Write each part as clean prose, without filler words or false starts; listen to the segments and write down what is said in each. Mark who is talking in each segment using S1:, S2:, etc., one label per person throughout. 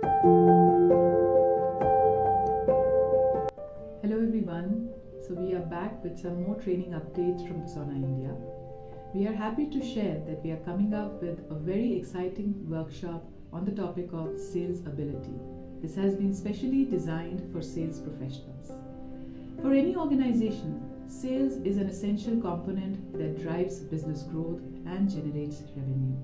S1: Hello everyone. So we are back with some more training updates from Pasona, India. We are happy to share that we are coming up with a very exciting workshop on the topic of sales ability. This has been specially designed for sales professionals. For any organization, sales is an essential component that drives business growth and generates revenue.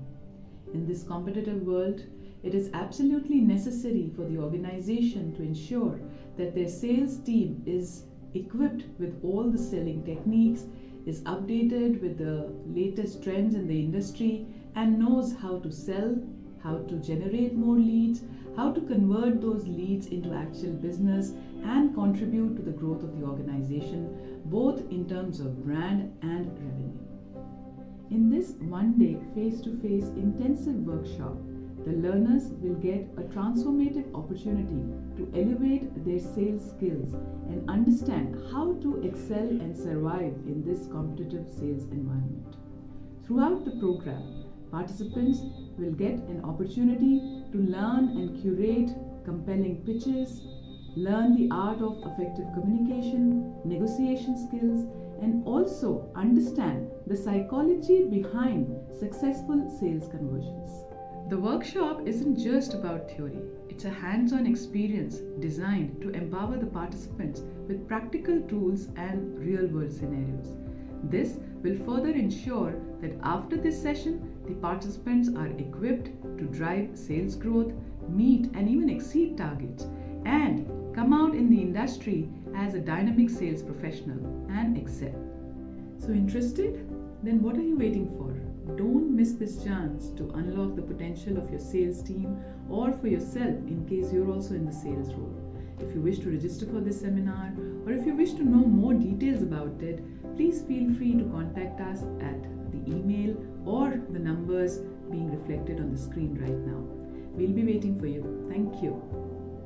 S1: In this competitive world, it is absolutely necessary for the organization to ensure that their sales team is equipped with all the selling techniques, is updated with the latest trends in the industry, and knows how to sell, how to generate more leads, how to convert those leads into actual business and contribute to the growth of the organization, both in terms of brand and revenue. In this one-day face-to-face intensive workshop, the learners will get a transformative opportunity to elevate their sales skills and understand how to excel and survive in this competitive sales environment. Throughout the program, participants will get an opportunity to learn and curate compelling pitches, learn the art of effective communication, negotiation skills, and also understand the psychology behind successful sales conversions. The workshop isn't just about theory, it's a hands-on experience designed to empower the participants with practical tools and real-world scenarios. This will further ensure that after this session, the participants are equipped to drive sales growth, meet and even exceed targets, and come out in the industry as a dynamic sales professional and excel. So interested? Then what are you waiting for? Don't miss this chance to unlock the potential of your sales team or for yourself in case you're also in the sales role. If you wish to register for this seminar or if you wish to know more details about it, please feel free to contact us at the email or the numbers being reflected on the screen right now. We'll be waiting for you. Thank you.